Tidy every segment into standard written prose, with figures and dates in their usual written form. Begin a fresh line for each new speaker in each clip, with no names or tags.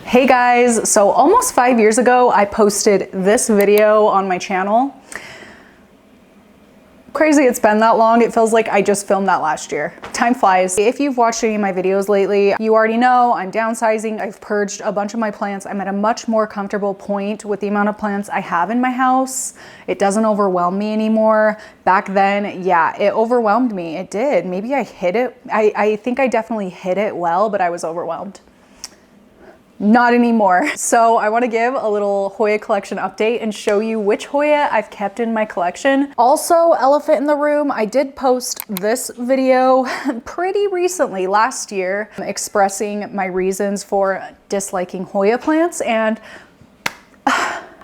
Hey guys, so almost 5 years ago, I posted this video on my channel. Crazy it's been that long. It feels like I just filmed that last year. Time flies. If you've watched any of my videos lately, you already know I'm downsizing. I've purged a bunch of my plants. I'm at a much more comfortable point with the amount of plants I have in my house. It doesn't overwhelm me anymore. Back then, yeah, it overwhelmed me. It did. Maybe I hid it. I think I definitely hid it well, but I was overwhelmed. Not anymore. So I want to give a little Hoya collection update and show you which Hoya I've kept in my collection. Also, elephant in the room, I did post this video pretty recently, last year, expressing my reasons for disliking Hoya plants, and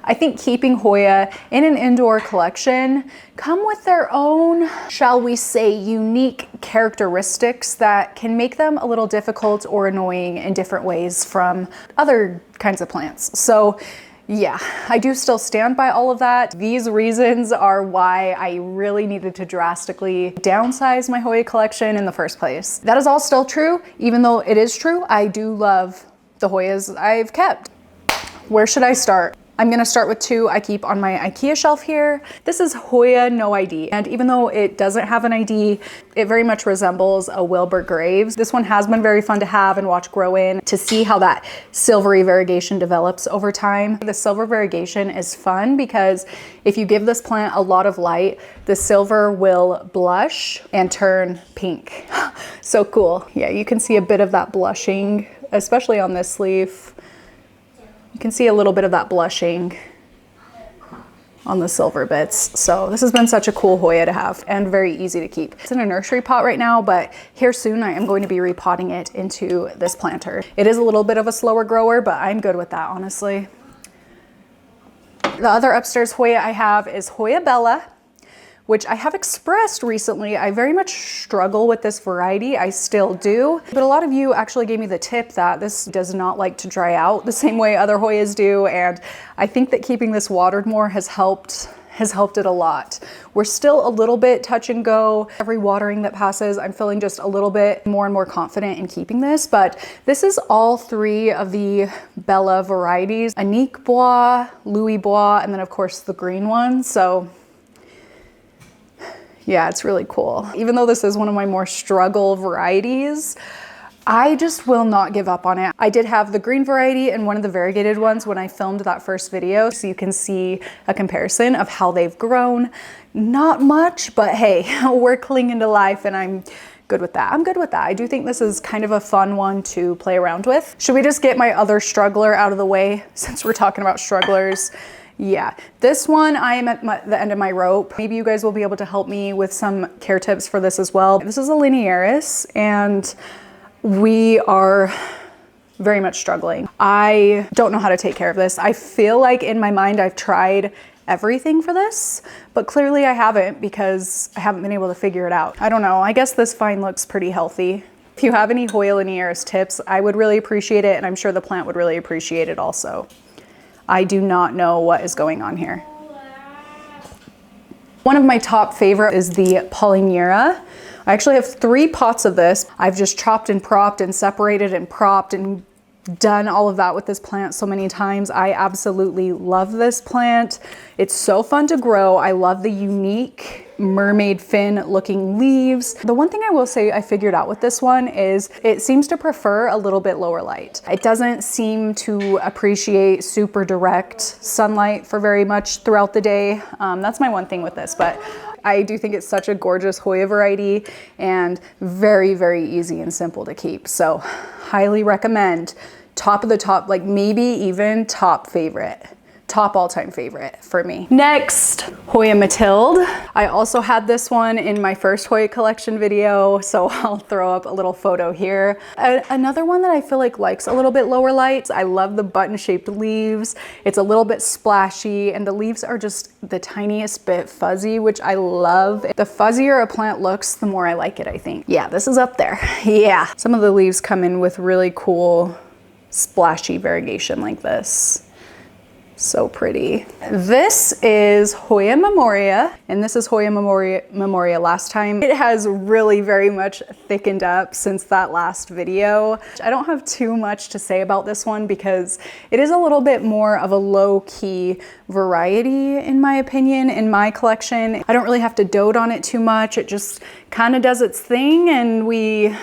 I think keeping Hoya in an indoor collection come with their own, shall we say, unique characteristics that can make them a little difficult or annoying in different ways from other kinds of plants. So yeah, I do still stand by all of that. These reasons are why I really needed to drastically downsize my Hoya collection in the first place. That is all still true. Even though it is true, I do love the Hoyas I've kept. Where should I start? I'm gonna start with two I keep on my IKEA shelf here. This is Hoya No ID, and even though it doesn't have an ID, it very much resembles a Wilbur Graves. This one has been very fun to have and watch grow in, to see how that silvery variegation develops over time. The silver variegation is fun because if you give this plant a lot of light, the silver will blush and turn pink. So cool. Yeah, you can see a bit of that blushing, especially on this leaf. You can see a little bit of that blushing on the silver bits. So this has been such a cool Hoya to have and very easy to keep. It's in a nursery pot right now, but here soon I am going to be repotting it into this planter. It is a little bit of a slower grower, but I'm good with that, honestly. The other upstairs Hoya I have is Hoya Bella, which I have expressed recently. I very much struggle with this variety. I still do. But a lot of you actually gave me the tip that this does not like to dry out the same way other Hoyas do. And I think that keeping this watered more has helped it a lot. We're still a little bit touch and go. Every watering that passes, I'm feeling just a little bit more and more confident in keeping this, but this is all three of the Bella varieties: Annick Bois, Louis Bois, and then of course the green one. So yeah, it's really cool. Even though this is one of my more struggle varieties, I just will not give up on it. I did have the green variety and one of the variegated ones when I filmed that first video, so you can see a comparison of how they've grown. Not much, but hey, we're clinging to life and I'm good with that. I'm good with that. I do think this is kind of a fun one to play around with. Should we just get my other struggler out of the way since we're talking about strugglers? Yeah, this one I am at the end of my rope. Maybe you guys will be able to help me with some care tips for this as well. This is a Linearis and we are very much struggling. I don't know how to take care of this. I feel like in my mind I've tried everything for this, but clearly I haven't because I haven't been able to figure it out. I don't know, I guess this vine looks pretty healthy. If you have any Hoya Linearis tips, I would really appreciate it, and I'm sure the plant would really appreciate it also. I do not know what is going on here. One of my top favorite is the Polyura. I actually have 3 pots of this. I've just chopped and propped and separated and propped and done all of that with this plant so many times. I absolutely love this plant. It's so fun to grow. I love the unique mermaid fin looking leaves. The one thing I will say I figured out with this one is it seems to prefer a little bit lower light. It doesn't seem to appreciate super direct sunlight for very much throughout the day. That's my one thing with this, but I do think it's such a gorgeous Hoya variety and very, very easy and simple to keep. So highly recommend. Top of the top, like maybe even top favorite. Top all-time favorite for me. Next, Hoya Matilde. I also had this one in my first Hoya collection video, so I'll throw up a little photo here. Another one that I feel like likes a little bit lower light. I love the button-shaped leaves. It's a little bit splashy, and the leaves are just the tiniest bit fuzzy, which I love. The fuzzier a plant looks, the more I like it, I think. Yeah, this is up there. Yeah. Some of the leaves come in with really cool splashy variegation like this. So pretty. This is Hoya Memoria, and this is Hoya Memoria last time. It has really very much thickened up since that last video. I don't have too much to say about this one because it is a little bit more of a low-key variety in my opinion, in my collection. I don't really have to dote on it too much. It just kind of does its thing, and we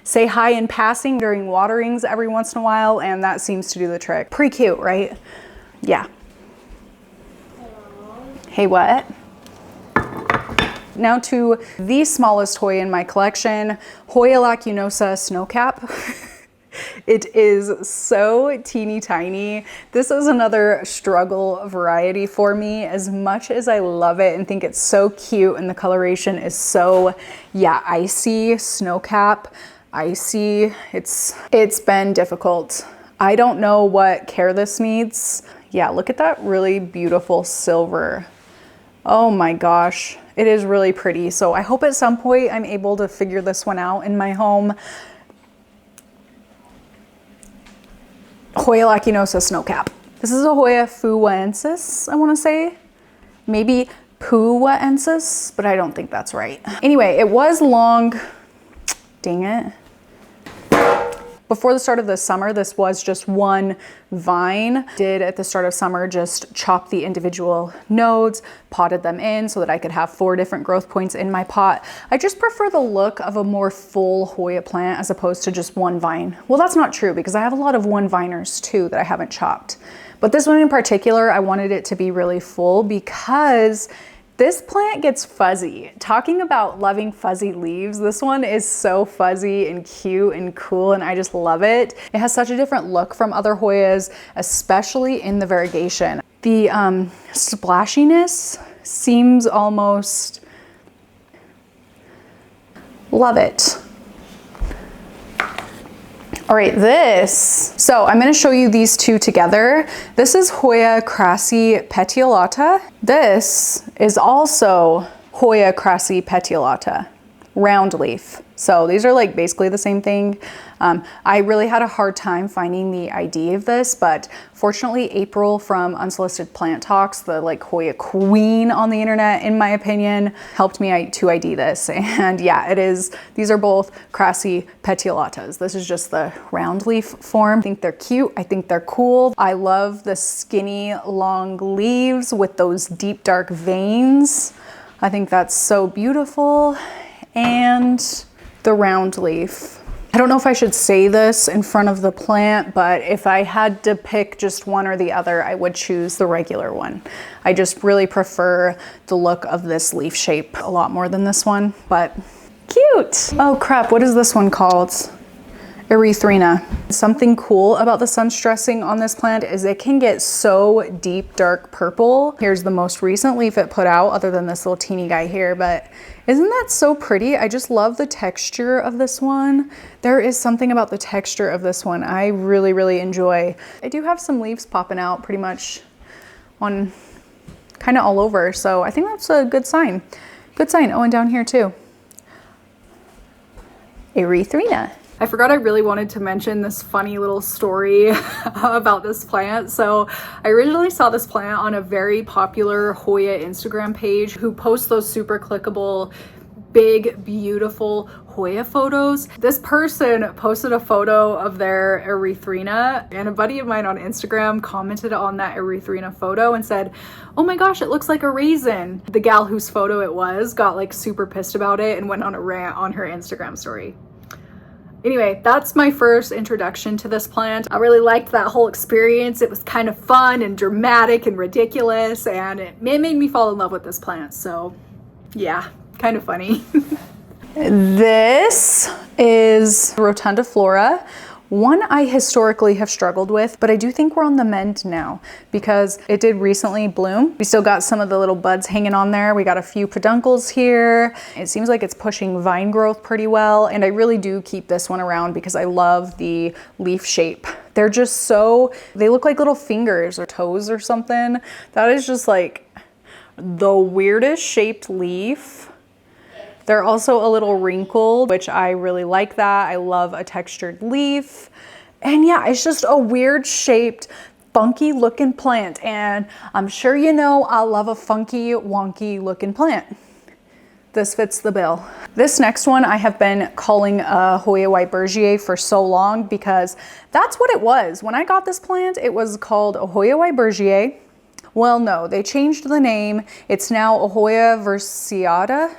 say hi in passing during waterings every once in a while, and that seems to do the trick. Pretty cute, right? Yeah.
Hello.
Hey, what? Now to the smallest Hoya in my collection, Hoya Lakinosa Snow Cap. It is so teeny tiny. This is another struggle variety for me. As much as I love it and think it's so cute and the coloration is so, yeah, icy, snow cap, icy. It's been difficult. I don't know what care this needs. Yeah, look at that really beautiful silver. Oh my gosh, it is really pretty. So I hope at some point I'm able to figure this one out in my home. Hoya Lakinosa Snow Cap. This is a Hoya Fuensis, I wanna say. Maybe Fuensis, but I don't think that's right. Anyway, it was long, dang it. Before the start of the summer, this was just one vine. Did at the start of summer just chop the individual nodes, potted them in so that I could have 4 different growth points in my pot. I just prefer the look of a more full Hoya plant as opposed to just one vine. Well, that's not true because I have a lot of one viners too that I haven't chopped. But this one in particular, I wanted it to be really full because this plant gets fuzzy. Talking about loving fuzzy leaves, this one is so fuzzy and cute and cool, and I just love it. It has such a different look from other Hoyas, especially in the variegation. The splashiness seems almost, love it. All right, so I'm gonna show you these two together. This is Hoya Petilotta. This is also Hoya Petilotta, round leaf. So these are like basically the same thing. I really had a hard time finding the ID of this, but fortunately April from Unsolicited Plant Talks, the like Hoya queen on the internet, in my opinion, helped me to ID this. And yeah, it is, these are both Petiolottas. This is just the round leaf form. I think they're cute. I think they're cool. I love the skinny long leaves with those deep dark veins. I think that's so beautiful. And the round leaf. I don't know if I should say this in front of the plant, but if I had to pick just one or the other, I would choose the regular one. I just really prefer the look of this leaf shape a lot more than this one, but cute. Oh crap, what is this one called? Erythrina. Something cool about the sun stressing on this plant is it can get so deep dark purple. Here's the most recent leaf it put out, other than this little teeny guy here, but isn't that so pretty? I just love the texture of this one. There is something about the texture of this one I really, really enjoy. I do have some leaves popping out pretty much on kind of all over, so I think that's a good sign. Good sign. Oh, and down here too. Erythrina. I forgot I really wanted to mention this funny little story about this plant. So I originally saw this plant on a very popular Hoya Instagram page who posts those super clickable, big, beautiful Hoya photos. This person posted a photo of their Erythrina, and a buddy of mine on Instagram commented on that Erythrina photo and said, "Oh my gosh, it looks like a raisin." The gal whose photo it was got like super pissed about it and went on a rant on her Instagram story. Anyway, that's my first introduction to this plant. I really liked that whole experience. It was kind of fun and dramatic and ridiculous, and it made me fall in love with this plant. So yeah, kind of funny. This is Rotunda Flora. One I historically have struggled with, but I do think we're on the mend now because it did recently bloom. We still got some of the little buds hanging on there. We got a few peduncles here. It seems like it's pushing vine growth pretty well, and I really do keep this one around because I love the leaf shape. They're just so, they look like little fingers or toes or something. That is just like the weirdest shaped leaf. They're also a little wrinkled, which I really like that. I love a textured leaf. And yeah, it's just a weird shaped, funky looking plant, and I'm sure you know I love a funky, wonky looking plant. This fits the bill. This next one I have been calling a Hoya Versiata for so long because that's what it was. When I got this plant, it was called a Hoya Versiata. Well, no, they changed the name. It's now a Hoya Versiata.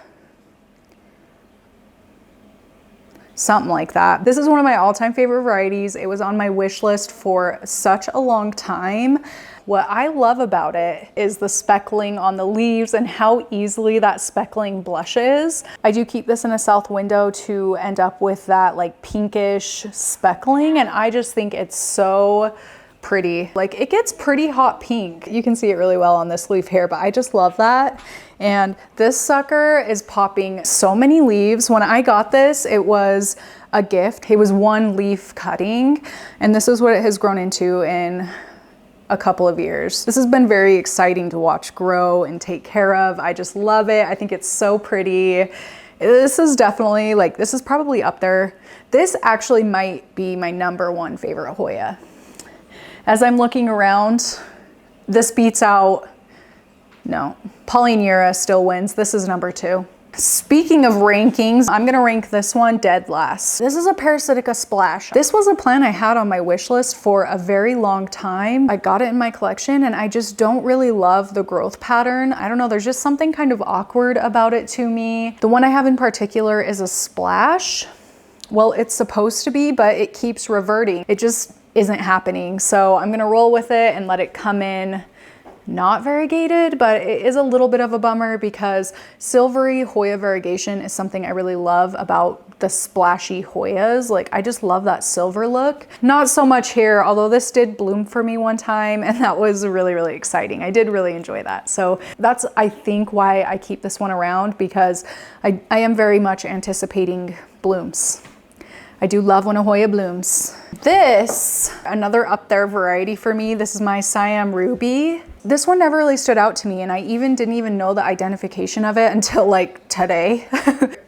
Something like that. This is one of my all-time favorite varieties. It was on my wish list for such a long time. What I love about it is the speckling on the leaves and how easily that speckling blushes. I do keep this in a south window to end up with that like pinkish speckling, and I just think it's so pretty. Like, it gets pretty hot pink. You can see it really well on this leaf here, but I just love that. And this sucker is popping so many leaves. When I got this, it was a gift. It was one leaf cutting, and this is what it has grown into in a couple of years. This has been very exciting to watch grow and take care of. I just love it. I think it's so pretty. This is definitely like, this is probably up there. This actually might be my #1 favorite Hoya. As I'm looking around, this beats out, no, Polyura still wins. This is #2. Speaking of rankings, I'm gonna rank this one dead last. This is a Parasitica Splash. This was a plant I had on my wish list for a very long time. I got it in my collection and I just don't really love the growth pattern. I don't know, there's just something kind of awkward about it to me. The one I have in particular is a Splash. Well, it's supposed to be, but it keeps reverting. It just isn't happening. So I'm gonna roll with it and let it come in not variegated, but it is a little bit of a bummer because silvery Hoya variegation is something I really love about the splashy Hoyas. Like, I just love that silver look. Not so much here, although this did bloom for me one time and that was really, really exciting. I did really enjoy that. So that's, I think, why I keep this one around, because I am very much anticipating blooms. I do love when a Hoya blooms. This, another up there variety for me. This is my Siam Ruby. This one never really stood out to me, and I didn't even know the identification of it until like today.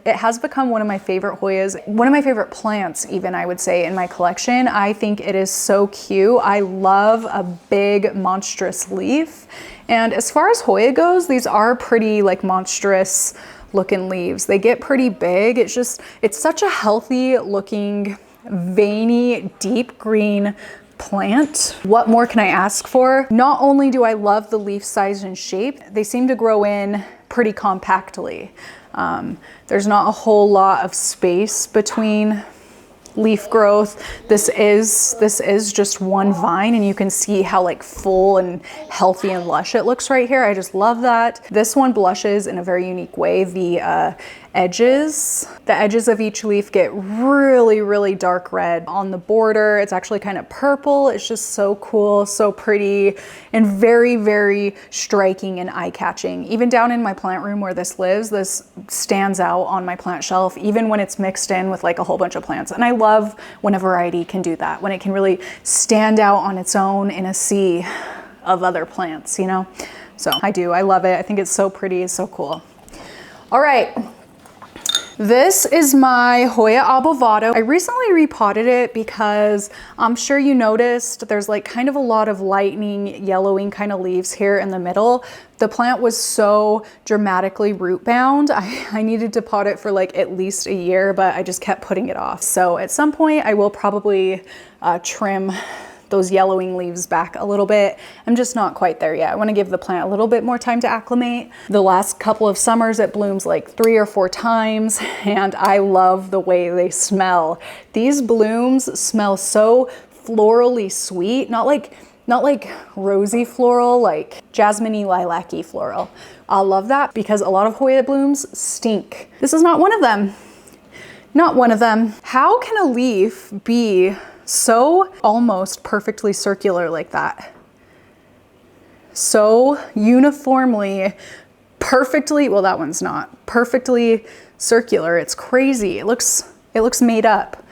It has become one of my favorite Hoyas, one of my favorite plants even, I would say, in my collection. I think it is so cute. I love a big monstrous leaf. And as far as Hoya goes, these are pretty like monstrous looking leaves. They get pretty big. It's such a healthy looking, veiny, deep green plant. What more can I ask for? Not only do I love the leaf size and shape, they seem to grow in pretty compactly. There's not a whole lot of space between leaf growth. This is just one vine, and you can see how like full and healthy and lush it looks right here. I just love that. This one blushes in a very unique way. The edges of each leaf get really, really dark red. On the border, it's actually kind of purple. It's just so cool, so pretty, and very, very striking and eye-catching. Even down in my plant room where this lives, this stands out on my plant shelf, even when it's mixed in with like a whole bunch of plants. And I love when a variety can do that, when it can really stand out on its own in a sea of other plants, you know? So I love it. I think it's so pretty, it's so cool. All right. This is my Hoya Albato. I recently repotted it because I'm sure you noticed there's like kind of a lot of lightning, yellowing kind of leaves here in the middle. The plant was so dramatically root bound. I needed to pot it for like at least a year, but I just kept putting it off. So at some point I will probably trim those yellowing leaves back a little bit. I'm just not quite there yet. I want to give the plant a little bit more time to acclimate. The last couple of summers it blooms like 3 or 4 times, and I love the way they smell. These blooms smell so florally sweet, not like rosy floral, like jasmine-y, lilac-y floral. I love that because a lot of Hoya blooms stink. This is not one of them. Not one of them. How can a leaf be so almost perfectly circular like that? So uniformly, perfectly, well, that one's not perfectly circular. It's crazy. It looks made up.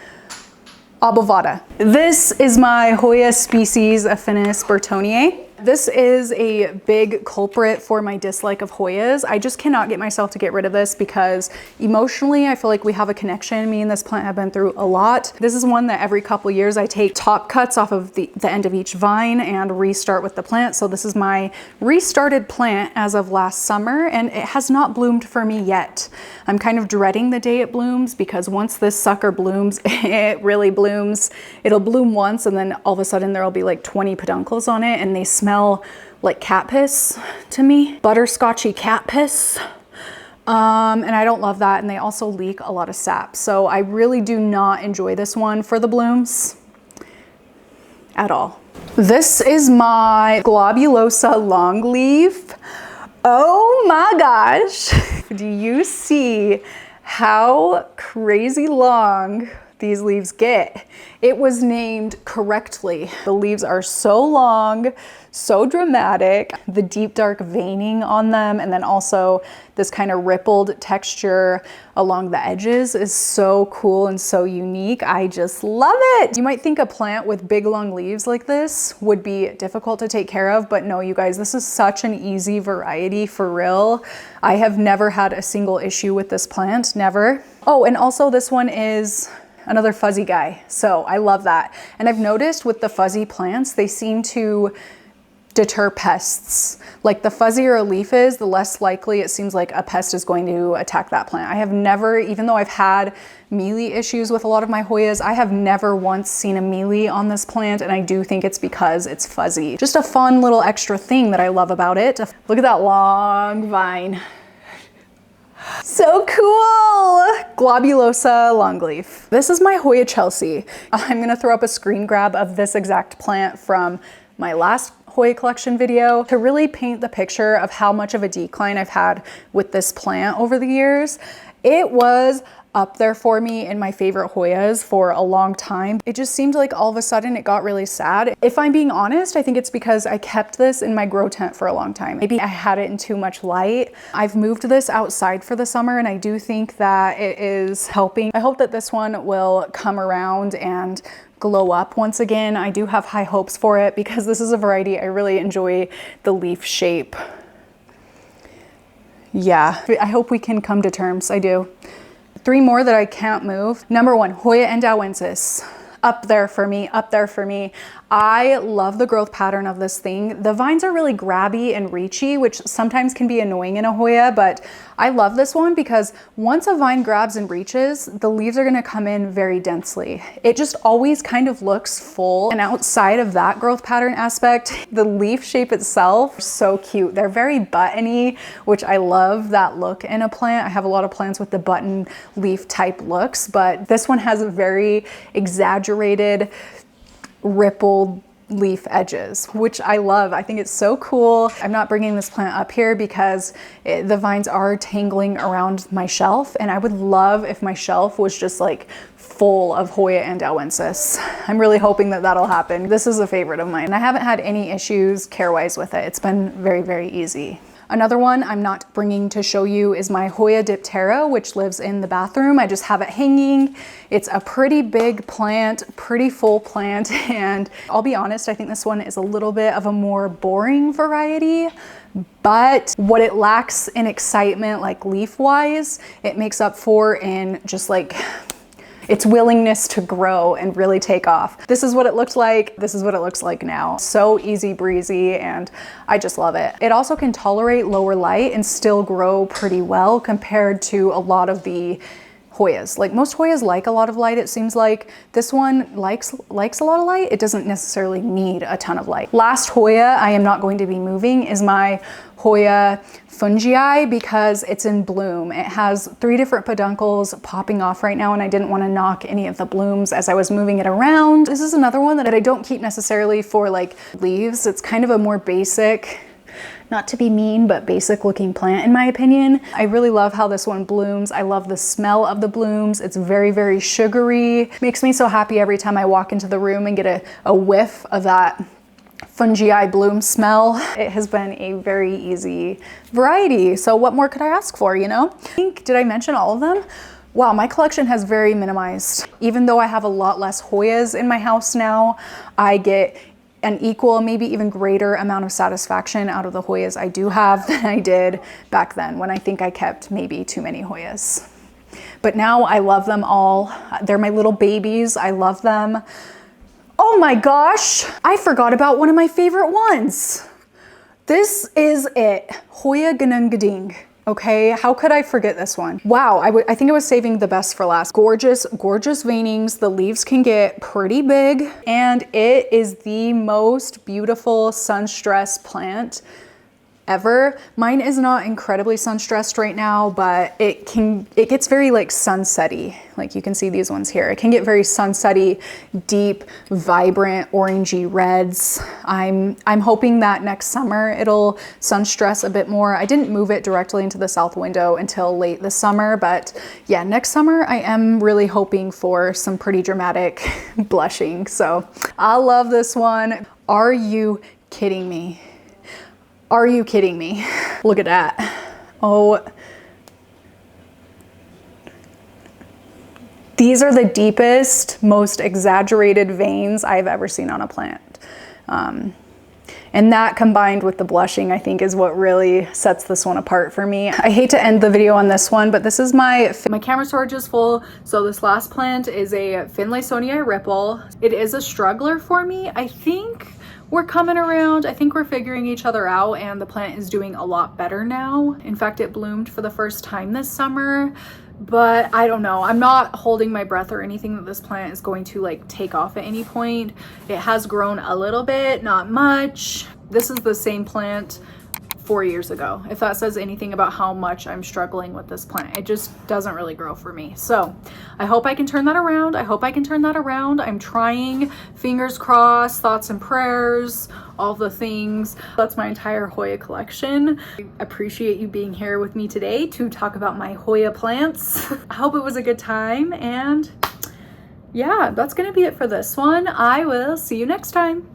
Albato. This is my Hoya species Aphenis Btonier. This is a big culprit for my dislike of Hoyas. I just cannot get myself to get rid of this because emotionally, I feel like we have a connection. Me and this plant have been through a lot. This is one that every couple years I take top cuts off of the end of each vine and restart with the plant. So this is my restarted plant as of last summer, and it has not bloomed for me yet. I'm kind of dreading the day it blooms because once this sucker blooms, it really blooms. It'll bloom once and then all of a sudden there'll be like 20 peduncles on it, and they smell like cat piss to me. Butterscotchy cat piss. And I don't love that. And they also leak a lot of sap. So I really do not enjoy this one for the blooms at all. This is my Globulosa longleaf. Oh my gosh. Do you see how crazy long these leaves get? It was named correctly. The leaves are so long, so dramatic. The deep dark veining on them, and then also this kind of rippled texture along the edges is so cool and so unique. I just love it. You might think a plant with big long leaves like this would be difficult to take care of, but no, you guys, this is such an easy variety for real. I have never had a single issue with this plant, never. Oh, and also this one is another fuzzy guy. So I love that. And I've noticed with the fuzzy plants, they seem to deter pests. Like the fuzzier a leaf is, the less likely it seems like a pest is going to attack that plant. I have never, even though I've had mealy issues with a lot of my Hoyas, I have never once seen a mealy on this plant, and I do think it's because it's fuzzy. Just a fun little extra thing that I love about it. Look at that long vine. So cool! Globulosa longleaf. This is my Hoya Chelsea. I'm gonna throw up a screen grab of this exact plant from my last Hoya collection video to really paint the picture of how much of a decline I've had with this plant over the years. It was up there for me in my favorite Hoyas for a long time. It just seemed like all of a sudden it got really sad. If I'm being honest, I think it's because I kept this in my grow tent for a long time. Maybe I had it in too much light. I've moved this outside for the summer, and I do think that it is helping. I hope that this one will come around and glow up once again. I do have high hopes for it because this is a variety I really enjoy the leaf shape. Yeah, I hope we can come to terms. I do. 3 more that I can't move. Number 1, Hoya Dawinces. Up there for me, up there for me. I love the growth pattern of this thing. The vines are really grabby and reachy, which sometimes can be annoying in a Hoya, but I love this one because once a vine grabs and reaches, the leaves are gonna come in very densely. It just always kind of looks full. And outside of that growth pattern aspect, the leaf shape itself is so cute. They're very buttony, which I love that look in a plant. I have a lot of plants with the button leaf type looks, but this one has a very exaggerated rippled leaf edges, which I love. I think it's so cool. I'm not bringing this plant up here because the vines are tangling around my shelf, and I would love if my shelf was just like full of Hoya Dawinces. I'm really hoping that that'll happen. This is a favorite of mine. I haven't had any issues care-wise with it. It's been very, very easy. Another one I'm not bringing to show you is my Hoya Dipterra, which lives in the bathroom. I just have it hanging. It's a pretty big plant, pretty full plant, and I'll be honest, I think this one is a little bit of a more boring variety, but what it lacks in excitement, like leaf-wise, it makes up for in just like its willingness to grow and really take off. This is what it looked like. This is what it looks like now. So easy breezy, and I just love it. It also can tolerate lower light and still grow pretty well compared to a lot of the Hoyas. Like most Hoyas like a lot of light, it seems like. This one likes a lot of light. It doesn't necessarily need a ton of light. Last Hoya I am not going to be moving is my Hoya Fungi because it's in bloom. It has 3 different peduncles popping off right now, and I didn't want to knock any of the blooms as I was moving it around. This is another one that I don't keep necessarily for like leaves. It's kind of a more basic, not to be mean, but basic looking plant in my opinion. I really love how this one blooms. I love the smell of the blooms. It's very, very sugary. Makes me so happy every time I walk into the room and get a whiff of that fungi bloom smell. It has been a very easy variety. So what more could I ask for, you know? Did I mention all of them? Wow, my collection has very minimized. Even though I have a lot less Hoyas in my house now, I get an equal, maybe even greater amount of satisfaction out of the Hoyas I do have than I did back then when I think I kept maybe too many Hoyas. But now I love them all. They're my little babies. I love them. Oh my gosh, I forgot about one of my favorite ones. This is it, Hoya Ganungading. Okay, how could I forget this one? Wow, I think I was saving the best for last. Gorgeous, gorgeous veinings. The leaves can get pretty big, and it is the most beautiful sun stress plant ever. Mine is not incredibly sun stressed right now, but it gets very like sunsetty. Like you can see these ones here. It can get very sunsetty, deep, vibrant, orangey reds. I'm hoping that next summer it'll sun stress a bit more. I didn't move it directly into the south window until late this summer, but yeah, next summer I am really hoping for some pretty dramatic blushing. So I love this one. Are you kidding me? Are you kidding me? Look at that. Oh, these are the deepest, most exaggerated veins I've ever seen on a plant. And that combined with the blushing, I think is what really sets this one apart for me. I hate to end the video on this one, but this is my camera storage is full. So this last plant is a Finlaysonia ripple. It is a struggler for me. I think we're coming around. I think we're figuring each other out, and the plant is doing a lot better now. In fact, it bloomed for the first time this summer, but I don't know. I'm not holding my breath or anything that this plant is going to like take off at any point. It has grown a little bit, not much. This is the same plant 4 years ago, if that says anything about how much I'm struggling with this plant. It just doesn't really grow for me. So I hope I can turn that around. I hope I can turn that around. I'm trying, fingers crossed, thoughts and prayers, all the things. That's my entire Hoya collection. I appreciate you being here with me today to talk about my Hoya plants. I hope it was a good time, and yeah, that's gonna be it for this one. I will see you next time.